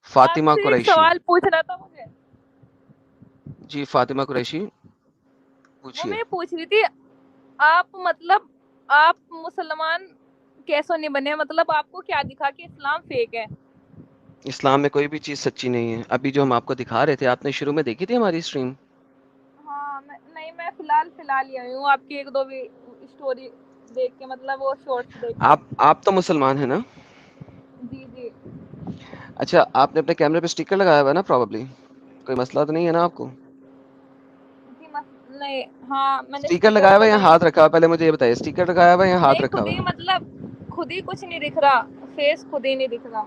फातिमा आपसे एक कुरैशी। सवाल पूछना था मुझे। जी फातिमा कुरैशी वो पूछिए। मैं पूछ रही थी, आप मतलब आप मुसलमान कैसे नहीं बने? मतलब आपको क्या दिखा कि इस्लाम फेक है? इस्लाम में कोई भी चीज़ सच्ची नहीं है। अभी जो हम आपको दिखा रहे थे, आपने शुरू में देखी थी हमारी स्ट्रीम? हाँ, नहीं, मैं फिलहाल ही आई हूँ आपकी एक दो स्टोरी देख के, मतलब वो शॉर्ट्स देख के। आप तो मुसलमान है ना? जी जी अच्छा, आपने अपने कैमरे पे स्टिकर लगाया हुआ है ना प्रोबेबली? कोई मसला तो नहीं है ना आपको? जी, नहीं, हाँ मैंने स्टिकर स्टिकर्स लगाया हुआ है या लगाए हाथ हैं। रखा हुआ है? पहले मुझे ये बताइए, स्टिकर लगाया हुआ है या हाथ नहीं, रखा हुआ है? खुद ही कुछ नहीं दिख रहा, फेस खुद ही नहीं दिख रहा।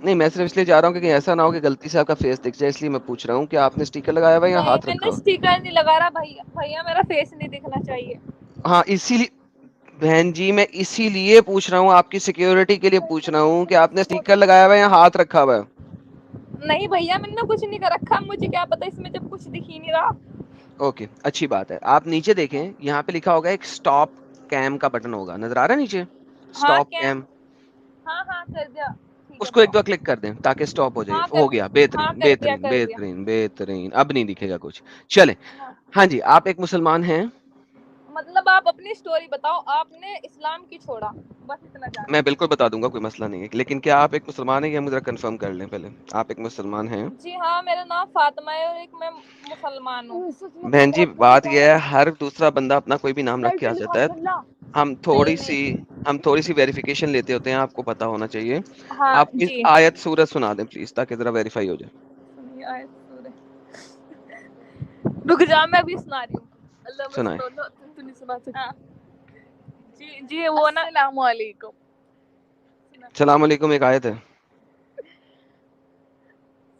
नहीं, मैं सिर्फ इसलिए जा रहा हूँ कि कहीं ऐसा ना हो कि गलती से आपका फेस दिख जाए, इसलिए मैं पूछ रहा हूँ कि आपने स्टिकर लगाया हुआ है या नहीं, हाथ रखा मैंने हुआ है? स्टिकर नहीं लगा रहा भैया, मेरा फेस नहीं दिखना चाहिए। हाँ, इसीलिए बहन जी, मैं इसीलिए पूछ रहा हूँ, आपकी सिक्योरिटी के लिए पूछ रहा हूँ कि आपने स्टिकर लगाया हुआ है या हाथ रखा हुआ है? नहीं भैया, मैंने कुछ नहीं कर रखा, मुझे क्या पता इसमें जब कुछ दिख ही नहीं रहा। ओके, अच्छी बात है। आप नीचे देखें, यहाँ पे लिखा होगा एक स्टॉप कैम का बटन होगा, नजर आ रहा है नीचे? हाँ स्टॉप क्या? कैम, हाँ हाँ, कर दिया। ठीक है, उसको एक बताओ। बार क्लिक कर दें ताकि स्टॉप हो जाए। हाँ हो गया, हाँ, बेहतरीन कर दिया बेहतरीन कर दिया। बेहतरीन बेहतरीन। अब नहीं दिखेगा कुछ। चले। हाँ, हाँ जी, आप एक मुसलमान हैं? मतलब आप अपनी स्टोरी बताओ, आपने इस्लाम क्यों छोड़ा? बस इतना मैं जानना बिल्कुल बता दूंगा, कोई मसला नहीं है, लेकिन क्या आप एक मुसलमान हैं? ये मुझे कंफर्म कर लें पहले। आप एक मुसलमान हैं? है। जी हाँ, मेरा नाम फातिमा है और एक मैं मुसलमान हूँ। बहन जी, बात यह है, हर दूसरा बंदा अपना कोई भी नाम रख के आ जाता है। हम थोड़ी नहीं सी नहीं। हम थोड़ी सी वेरिफिकेशन लेते होते हैं, आपको पता होना चाहिए। हाँ आप कोई जी। आयत सूरत सुना दें प्लीज, ताकि जरा वेरीफाई हो जाए। सुनिए आयत सूरह। रुक जा, मैं अभी सुना रही हूँ। अल्लाह सुनाए। मसल्लल्लाहु तू नहीं सुना सकती। हाँ। जी जी, वो ना, अस्सलाम वालेकुम। सुना सलाम अलैकुम एक आयत है।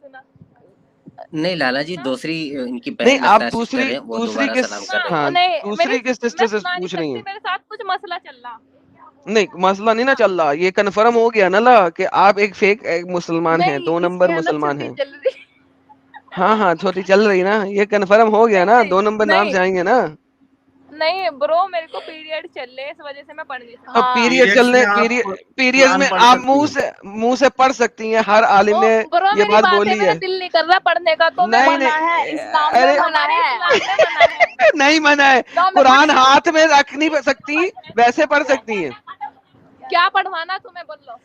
सुना नहीं लाला जी, सुना। दूसरी इनकी नहीं, बहन आप लगता है सिस्टर दूसरी है, वो दूसरी दोबारा के सलाम कर रही हाँ, हैं। नहीं, दूसरी के मैं सिस्टर से सुना नहीं पूछ रही सकती, हैं। मेरे साथ कुछ मसला चल रहा। नहीं, मसला नहीं ना चल रहा, ये कंफर्म हो गया ना ला कि आप एक फेक एक मुसलमान हैं, नहीं, 2 नंबर इसके अंदर मुसलमान छुट्टी हैं। चल रही। हाँ हाँ, छोटी चल रही ना, ये कंफर्म हो गया नहीं ना, नहीं 2 नंबर नाम से नहीं आएंगे ना। नहीं ब्रो, मेरे को पीरियड चल रहे हैं, इस वजह से मैं पढ़ नहीं सकती। अब हाँ। पीरियड पीरियड्स में चलने आप पीरियड में कुरान पढ़ आप सकती हैं। मुंह से पढ़ सकती हैं, हर आलिम ओ ने ब्रो, ये मेरी बात बात है, बोली मेरा है। दिल नहीं कर रहा पढ़ने का, तो मैं नहीं मना है, नहीं, इस्लाम में अरे मना है, इस्लाम में मना है। नहीं मना है। तो मैं कुरान हाथ में रख नहीं सकती, वैसे पढ़ सकती हैं। क्या पढ़वाना तुम्हें, बोल लो।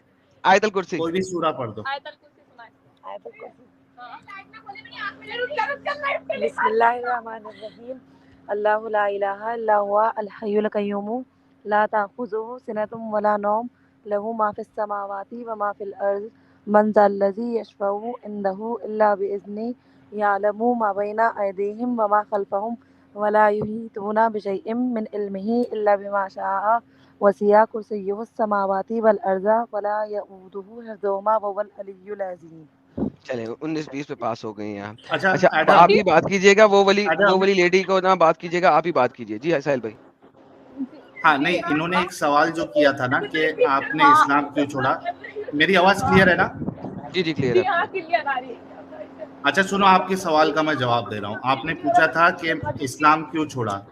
आयतल कुर्सी। कोई भी सूरा पढ़ दो। आयतल कुर्सी सुनाए। आयतल कुर्सी। बिस्मिल्लाहिर्रहमानिर्रहीम। अल्लाहु ला इलाहा इल्ला हुवा अल हय्युल कय्यूम ला ताखुजुहु सिनतुम वला नौम लहु मा फिस समावाति व मा फिल अर्ज़ मन ज़ल्लज़ी यशफ़उ इंदहु इल्ला बिइज़्नि यअलमु मा बैना अयदीहिम व मा खल्फहुम वला युहीतूना बिशैइन मिन इल्मिही इल्ला बिमा शाअ वसिअ कुर्सियुहु समावाति वल अर्ज़ वला यऊदुहु हिफ्ज़ुहुमा व हुवल अलिय्युल अज़ीम। चले 19-20 पे पास हो गए हैं आप। अच्छा अच्छा, अब एडम, आप ही बात कीजिएगा, वो एडम, वाली लेडी को ना बात कीजिएगा, आप ही बात कीजिए। जी साहिल भाई। हाँ नहीं, इन्होंने एक सवाल जो किया था ना कि आपने इस्लाम क्यों छोड़ा। मेरी आवाज क्लियर है ना? जी क्लियर जी है आपकी। हाँ, क्लियर आ रही है। अच्छा सुनो, आपके सवाल का मैं जवाब दे रहा हूँ। आपने पूछा था कि इस्लाम क्यों छोड़ा।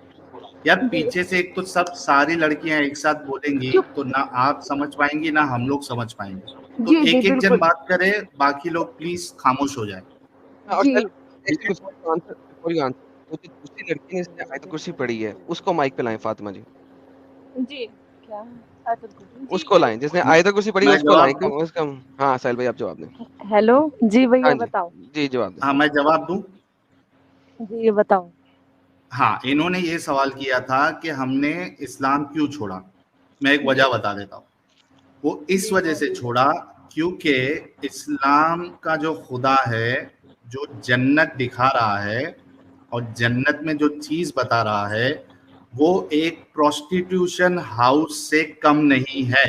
यार पीछे से एक तो सब सारी लड़कियां एक साथ बोलेंगी तो ना आप समझ पाएंगी ना हम लोग समझ पाएंगे। तो जी जी एक एक जन बिल्कुल। बात करे, बाकी लोग प्लीज खामोश हो जाए। और जी साहिल, बिफोर यू आंसर, वो जो दूसरी लड़की ने इसने आयत कुर्सी पढ़ी है, उसको माइक पे लाएं फातिमा जी। जी। क्या? आयतल कुर्सी जी। उसको लाएं, जिसने आयत कुर्सी पढ़ी है, मैं उसको लाएं। जवाब दूं? हाँ साहिल भाई, आप जवाब दें। हेलो जी हाँ भैया, जी, बताओ। जी जवाब दें। हाँ मैं जवाब दूं। जी, ये बताओ। हाँ, इन्होंने ये सवाल किया था कि हमने इस्लाम क्यों छोड़ा। मैं एक वजह बता देता हूँ। वो इस वजह से छोड़ा क्योंकि इस्लाम का जो खुदा है, जो जन्नत दिखा रहा है और जन्नत में जो चीज बता रहा है, वो एक प्रोस्टिट्यूशन हाउस से कम नहीं है।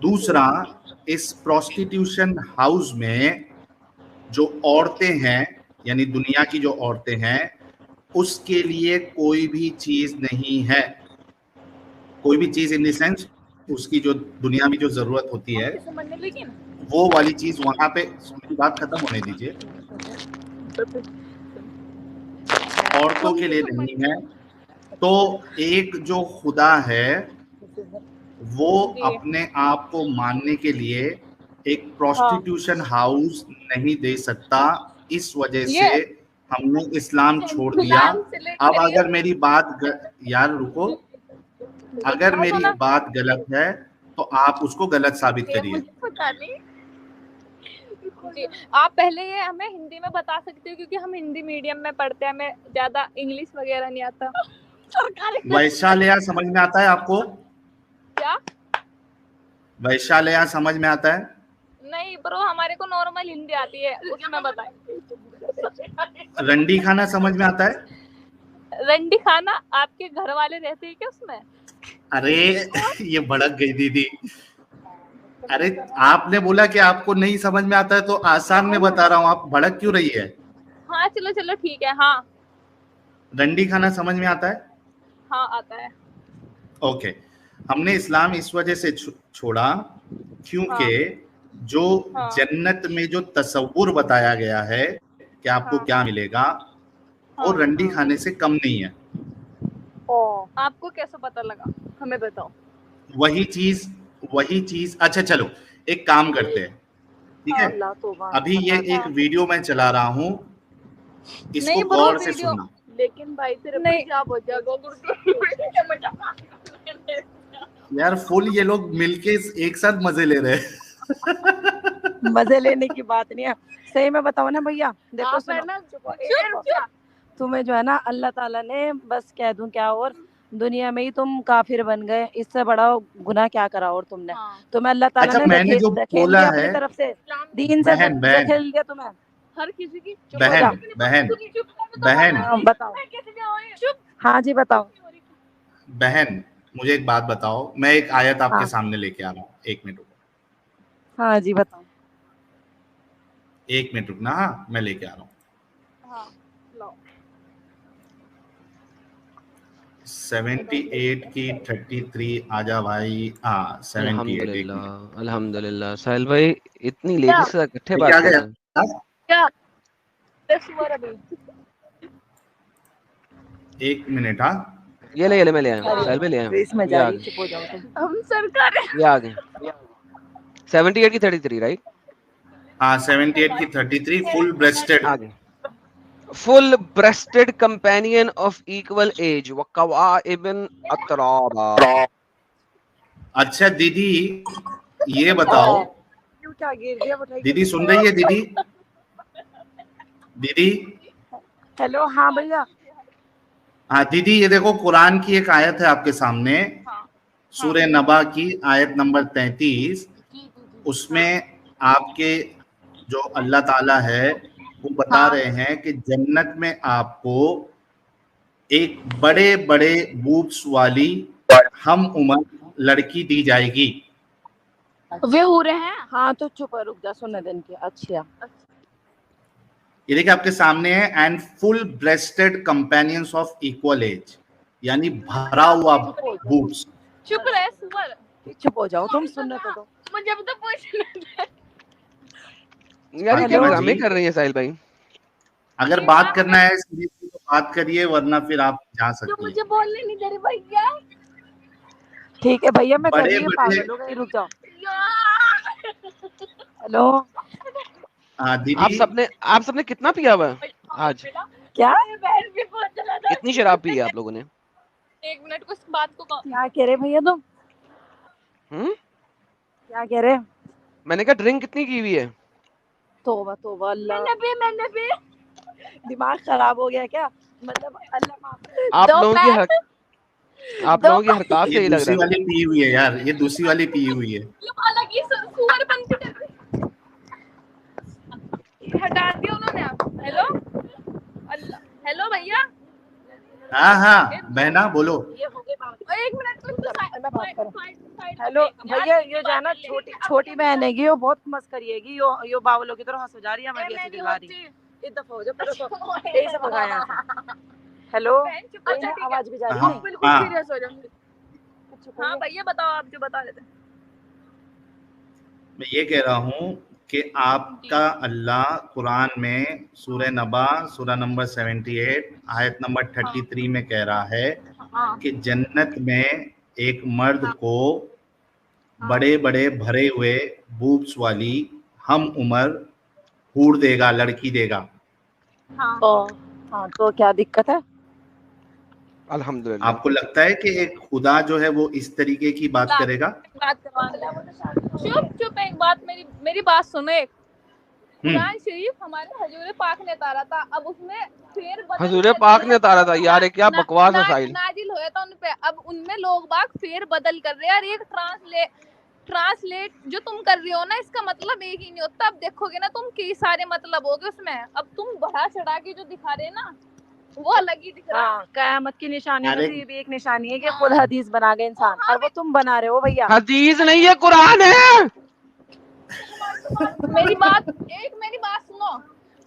दूसरा, इस प्रोस्टिट्यूशन हाउस में जो औरतें हैं, यानी दुनिया की जो औरतें हैं, उसके लिए कोई भी चीज नहीं है। कोई भी चीज इन द सेंस, उसकी जो दुनिया में जो जरूरत होती है, लेकिन वो वाली चीज वहां पे। मेरी बात खत्म होने दीजिए। औरतों के लिए नहीं है। तो एक जो खुदा है, वो जी अपने आप को मानने के लिए एक प्रोस्टिट्यूशन हाउस नहीं दे सकता, इस वजह से ये हमने इस्लाम छोड़ दिया। इस्लाम से लेकर अब अगर मेरी बात यार रुको, अगर हाँ, मेरी बोला। बात गलत है तो आप उसको गलत साबित ये करिए। मुझे पता नहीं। जी, आप पहले ये हमें हिंदी में बता सकते हो, क्योंकि हम हिंदी मीडियम में पढ़ते हैं, हमें ज्यादा इंग्लिश वगैरह नहीं आता। सरकारी वैशालया समझ में आता है आपको? क्या? वैशालया समझ में आता है? नहीं ब्रो, हमारे को नॉर्मल हिंदी आती है, उसमें बताएं। रंडी खाना समझ में आता है? रंडी खाना आपके घर वाले रहते हैं क्या उसमें? अरे ये भड़क गई दीदी। अरे आपने बोला कि आपको नहीं समझ में आता है तो आसान में बता रहा हूँ, आप भड़क क्यों रही है? हाँ चलो चलो ठीक है। हाँ रंडी खाना समझ में आता है? हाँ आता है। ओके, हमने इस्लाम इस वजह से छोड़ा क्योंकि जो हाँ। जन्नत में जो तस्वुर बताया गया है कि आपको हाँ। क्या मिलेगा, वो हाँ। रंडी खाने से कम नहीं है। आपको कैसे पता लगा, हमें बताओ। वही चीज। अच्छा चलो एक काम करते हैं, ठीक है? अल्लाह तौबा। अभी ये एक वीडियो मैं चला रहा हूँ, इसको नहीं ब्रो, गौर से वीडियो- सुनना। लेकिन भाई तेरे नहीं। क्या हो जाएगा? यार फुल ये लोग मिलके एक साथ मजे ले रहे हैं। मजे लेने की बात नहीं है, सही में बताओ ना भैया। देखो आप है सुनो, ना, चुप। तुम्हें जो है ना अल्लाह ताला ने बस कह दूं क्या, और दुनिया में ही तुम काफिर बन गए, इससे बड़ा गुनाह क्या करा और तुमने। हाँ। तुम्हें अल्लाह ताला अच्छा, ने मैंने जो धकेल बोला दिया है, अपनी तरफ से, दीन से बहन धकेल दिया तुम्हें। हर किसी की चुप बहन हो जा। बहन बहन हाँ, बताओ। चुप। हाँ जी बताओ। बहन मुझे एक बात बताओ, मैं एक आयत आपके हाँ। सामने लेके आ रहा हूँ, एक मिनट रुको। हाँ जी बताओ। एक मिनट रुकना, हाँ मैं लेके आ रहा हूँ। हाँ, लो। 78 की 33 आजा भाई। हाँ 78 अल्हम्दुलिल्लाह अल्हम्दुलिल्लाह। साहिल भाई इतनी लेडीज से इकट्ठे बात क्या कर गया? रहे हैं। क्या? सुअर अभी। एक मिनट। हाँ ये ले मैं ले आया हूँ, साहिल भाई ले आया हूँ। रेस में ये जा आ रही, गए, चुप हो जाओ तुम। हम सरकार ये आ गए। 78 की 33 राइट? हाँ 78 की 33 फुल ब्रेस्टेड। आ गए। Full breasted companion of equal age वकवाइबिन अतराबा। अच्छा दीदी ये बताओ, क्यों क्या गिर गया? बताइए। दीदी सुन रही है? दीदी दीदी हेलो। हाँ भैया। हाँ दीदी, ये देखो कुरान की एक आयत है आपके सामने, सूरह नबा की आयत नंबर 33। उसमें आपके जो अल्लाह ताला है वो बता रहे हैं कि जन्नत में आपको एक बड़े बड़े बूब्स वाली हम उम्र लड़की दी जाएगी। वे हो रहे हैं। हाँ तो चुप रुक जा, सुनने दिन की। अच्छा ये देखिए आपके सामने है, and full breasted companions of equal age, यानी भरा हुआ बूब्स। चुप रहे सुअर। चुप हो जाओ तुम, सुनने तो दो। मुझे अब तो पूछना। यार ये क्या हेलो ड्रामे जी। कर रही है साहिल भाई? अगर बात करना है सीरियसली तो बात करिए, वरना फिर आप जा तो सकती मुझे हैं। बोलने नहीं दे रही भैया। ठीक है भैया, मैं कर बड़े रही हूँ, बड़े- पागल हो गई, रुक जाओ। हेलो। हाँ आप दीदी, सबने कितना पिया हुआ है आज? क्या बहन भी बहुत चला था। कितनी शराब पी है आप लोगों ने? एक मिनट को इस बात को क्या कह रहे भैया तुम? क्या कह रहे? मैंने कहा ड्रिंक कितनी की हुई है? तौबा तौबा, अल्लाह। मैंने भी दिमाग खराब हो गया क्या? मतलब अल्लाह माफ करे। आप दो लोगों की पैक। आप लोगों की हरकत से ये ही लग दूसरी रहा है। वाली पी हुई है यार, ये दूसरी वाली पी हुई है। ये अलग ही सुअर बनती कर रही। हटा दिया उन्होंने। आप हेलो अल्लाह, हेलो भैया। हाँ हाँ बहना बोलो। ये हो गई बात। एक मिनट को मैं बात करूं। हेलो भैया, ये जो है ना छोटी बहन हैगी, वो बहुत मस्करी यो बावलों की तरह हंस जा रही है, हमें कैसे दिखा रही। एक दफा हो जाए तो तेज से भगाया। हेलो, आवाज भी जा रही है। बिल्कुल हाँ। सीरियस हो जाओ। हाँ भैया बताओ, आप जो बता रहे थे। मैं ये कह रहा हूँ कि आपका अल्लाह कुरान में सूरह नबा सूरह नंबर 78 आयत नंबर 33 में कह रहा है कि जन्नत में एक मर्द को बड़े बड़े भरे हुए बूब्स वाली हम उम्र हूर देगा, लड़की देगा। हाँ हाँ तो क्या दिक्कत है? अल्हम्दुलिल्लाह। आपको लगता है कि एक खुदा जो है वो इस तरीके की बात करेगा? बात करवा चुप एक बात, मेरी बात सुनो। एक कुरान शरीफ हमारे हजूर पाक ने उतारा था, अब उसमें फेर बदल हजूर पाक ने उतारा था यार, ये क्या बकवास मसाइल। नाजिल हुआ था उन पे, अब उनमें लोग बाग फेर बदल कर रहे हैं। और एक ट्रांसलेट जो तुम कर रही हो ना, इसका मतलब एक ही नहीं होता। अब देखोगे ना तुम कई सारे मतलब होगे उसमें। अब तुम बढ़ा चढ़ा के जो दिखा रहे हैं ना, वो अलग ही दिख रहा है। हाँ, कयामत की निशानी अरे- में से ये भी एक निशानी है कि खुद हदीस बना गए इंसान, और वो तुम बना रहे हो भैया। हदीस नहीं है, कुरान है। मेरी बात सुनो।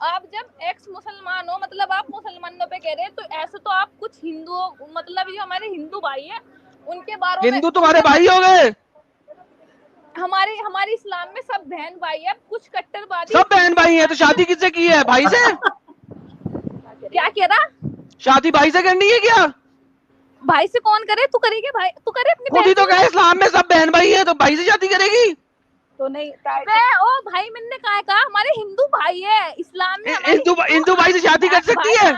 आप जब एक्स मुसलमान हो, मतलब आप मुसलमानों पे कह रहे हैं, तो ऐसे तो आप कुछ हिंदुओं, मतलब जो हमारे हिंदू भाई हैं उनके बारे में, हिंदू तुम्हारे भाई हो गए? हमारे इस्लाम में सब बहन भाई है। कुछ कट्टरवादी सब बहन भाई हैं, तो शादी किससे की है? भाई से? क्या कह रहा? शादी भाई से करनी है क्या? भाई से कौन करे? तू करेगी भाई? तू करे अपनी खुद ही तो कहे इस्लाम में सब बहन भाई हैं, तो भाई से शादी करेगी? तो नहीं ओ भाई, मैंने कहा हमारे हिंदू भाई है इस्लाम में। हिंदू भाई से शादी कर सकती है?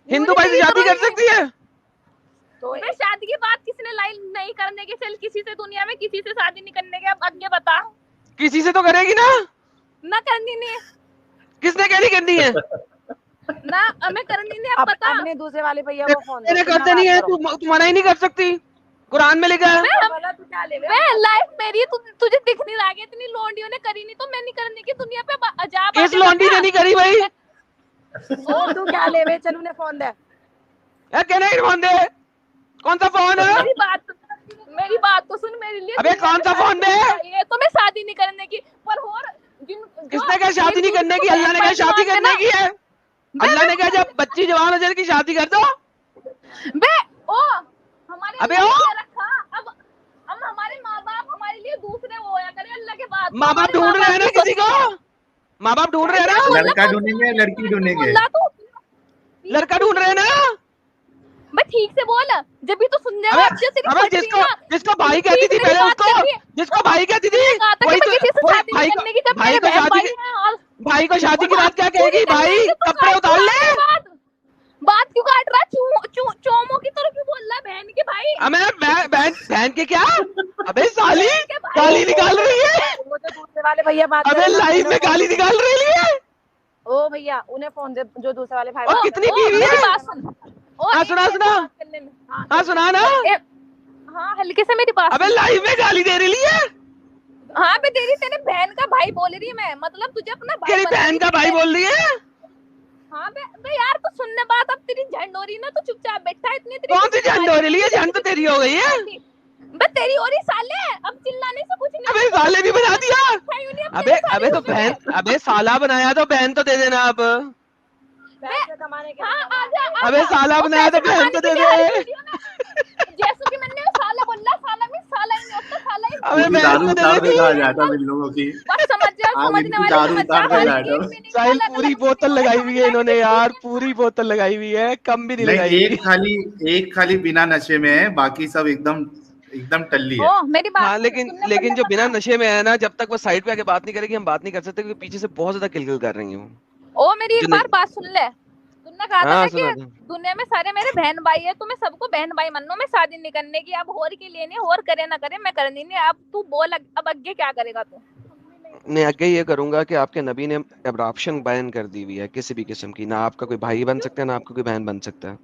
हिंदू भाई से शादी कर सकती है? तो मैं शादी की बात किसने लाई नहीं करने की? चल किसी से दुनिया में किसी से शादी नहीं करने के, अब आगे बता। किसी से तो करेगी ना? ना करनी नहीं है किसने कहनी करनी है? ना, हमें करनी नहीं। अब बता। अपने दूसरे वाले भैया को फोन मैंने करते नहीं है, तू मना ही नहीं कर सकती। कुरान में लिखा है। मैं लाइफ मेरी है, तुझे दिख नहीं रहा है। इतनी लौंडियों ने करी नहीं, तो मैं नहीं करने की। दुनिया पे अजाब इस लौंडी ने नहीं करी भाई। तू क्या ले वे, चल उन्हें फोन दे। कहना ही फोन दे। कौन सा फोन है? मेरी बात तो सुन। मेरे लिए अबे कौन सा फोन दे? ये तो मैं शादी नहीं करने की, पर और किसने कहा शादी नहीं करने की? अल्लाह ने कहा शादी करने की है। अल्लाह ने कहा जब बच्ची जवान हो जाए की शादी कर दो। बे ओ हमारे अबे लिए ओ! क्या रखा? अब हमारे माँ बाप हमारे लिए दूसरे वो होया करे अल्लाह के बाद। माँ बाप ढूंढ रहे हैं ना किसी को। माँ बाप ढूंढ रहे हैं ना। लड़का ढूंढेंगे, लड़की ढूंढेंगे। लड़का ढूंढ रहे हैं ना। मैं ठीक से बोल, जब भी तो सुन जा। अबे जिसको भाई कहती थी पहले, उसको जिसको भाई कहती थी वही तो भाई को शादी की बात क्या कहेगी? भाई कपड़े उतार ले। बात क्यों काट रहा? चोमो की तरह क्यों बोल रहा है? बहन के भाई। बहन के क्या? अबे साली गाली निकाल रही है। वो तो दूसरे वाले भैया बात अबे लाइव में गाली निकाल रही है। ओ भैया उन्हें फोन दे, जो दूसरे वाले भाई। और कितनी बीवी है? हाँ सुना हाँ सुना ना। हाँ हल्के से मेरी बात। अबे लाइव में गाली दे रही है। हाँ मैं तेरी तेरे बहन का भाई बोल रही है मैं, मतलब तुझे अपना भाई। तेरी बहन का भाई बोल रही है? हाँ बे यार तो सुनने बात। अब तेरी झंड हो रही ना, तो चुपचाप बैठा। इतनी कौन सी झंड हो रही है? झंड तो तेरी हो गई है। बे तेरी हो रही साले, अब चिल्लाने से कुछ नहीं। अबे साले भी बना दिया। अबे तो बहन, अबे साला बनाया तो बहन तो दे देना अब। कमाने के। हाँ अबे साला बनाया तो बहन तो दे दे। जैसे कि मैंने साला बोला, साला में साला ही नहीं होता, साला ही। अबे पूरी बहन दारू तो उतार दे देगा देगी। जाता इन लोगों की। बस समझ जा, आज समझने इनकी वाले दारू समझ उतार जा। देगा जाता। साहिल पूरी बोतल लगाई हुई है इन्होंने यार, पूरी बोतल लगाई हुई है, कम भी नहीं नहीं, लगाई। एक खाली बिना नशे में है, बाकी सब एकदम टल्ली है। ओ मेरी बात। हाँ लेकिन जो बिना नशे में है ना, जब तक वो साइड पे आके बात नहीं करेगी हम बात नहीं कर सकते, क्योंकि पीछे से बहुत ज्यादा किलकिल कर रही हूँ। ओ मेरी एक बार बात सुन ले। तुमने कहा था हाँ, ना सुना कि था। दुनिया में सारे मेरे बहन भाई है, तो मैं सबको बहन भाई मानो। मैं शादी नहीं करने की। अब होर के लिए नहीं, होर करे ना करे, मैं करनी नहीं। अब तू बोल, अब आगे क्या करेगा तू? मैं आगे ये करूंगा कि आपके नबी ने एब्रॉप्शन बैन कर दी हुई है किसी भी किस्म की। ना आपका कोई भाई बन सकता है, ना आपका कोई बहन बन सकता है।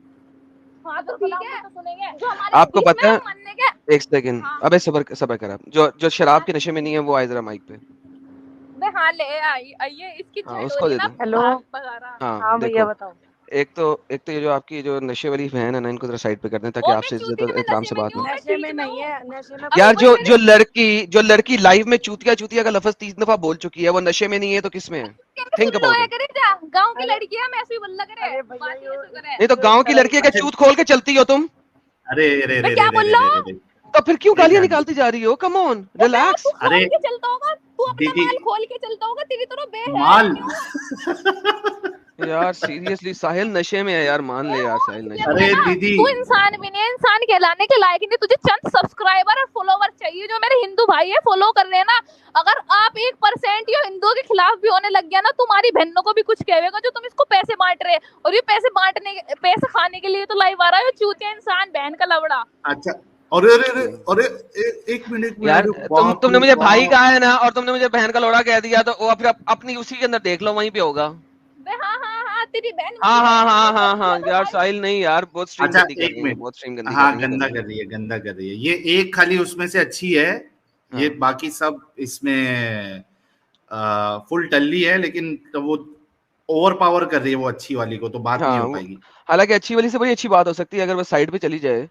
हाँ तो ठीक है, तो सुनेंगे जो हमारे आपको बीच में पता है? हम मानने के। एक सेकंड। अबे सबर कर आप। जो शराब के नशे में नहीं है वो आए जरा माइक पे। बे हाँ ले आइए इसकी हाँ, झंड उसको हो रही दे ना। दो। हेलो। हाँ हाँ भैया देखो, बताओ। एक तो ये जो आपकी जो नशे वाली बहन है ना, इनको जरा साइड पे कर दें ताकि ओ, मैं आपसे चूती इज्जत और में, मैं एहतराम नशे से में बात नहीं हो। हूँ। नशे में नहीं है, नशे में। यार जो लड़की लाइव में चूतिया का लफ्ज 3 दफा बोल चुकी है, वो नशे में नहीं है तो किस में है? Think about it. गांव की लड़की है, मैं ऐसे ही बोलना करे। अरे भैया, बात ही ऐसे करे। नहीं तो गांव की लड़की के चूत खोल के चलती हो तुम, अरे रे मैं रे क्या रे बोल रे रहा रे हूँ? रे रे। तो फिर क्यों गालियां नहीं, निकालती जा रही हो? कम ऑन तू रिलैक्स। खोल अरे के चलता होगा, तू अपना देखिए- माल खोल के चलता होगा, तेरी तरह बे है माल नहीं हूँ। यार सीरियसली साहिल नशे में है यार, मान ले यार साहिल नशे में। अरे दीदी तू इंसान भी नहीं है, इंसान कहलाने के लायक नहीं, तुझे चंद सब्सक्राइबर और फॉलोवर चाहिए जो मेरे हिंदू भाई है फॉलो कर रहे हैं ना। अगर आप 1% या हिंदुओं के खिलाफ भी होने लग गया ना, तुम्हारी बहनों को भी कुछ कहेगा जो तुम इसको पैसे बांट रहे, और ये पैसे खाने के लिए तो लाइव आ रहा है, चूतिया इंसान, बहन का लवड़ा। अच्छा, अरे अरे अरे अरे एक मिनट यार तुमने मुझे भाई कहा है ना, और तुमने मुझे बहन का लोड़ा कह दिया, तो वो फिर अपनी उसी के अंदर देख लो, वहीं पे होगा। हाँ तेरी बहन हाँ यार साहिल नहीं यार, बहुत स्ट्रीम अच्छा गंदी कर एक रही है, मिनट, बहुत स्ट्रीम गंदी हाँ कर रही है, गंदा कर रही है, गंदा कर रही है। ये एक खाली उसमें से अच्छी है, ये हाँ। बाकी सब इसमें फुल टल्ली है, लेकिन तो वो ओवर पावर कर रही है वो अच्छी वाली को, तो बात नहीं हाँ हो पाएगी। हालांकि अच्छी वाली से बड़ी अच्छी बात हो सकती है अगर बस साइड पे चली जाए,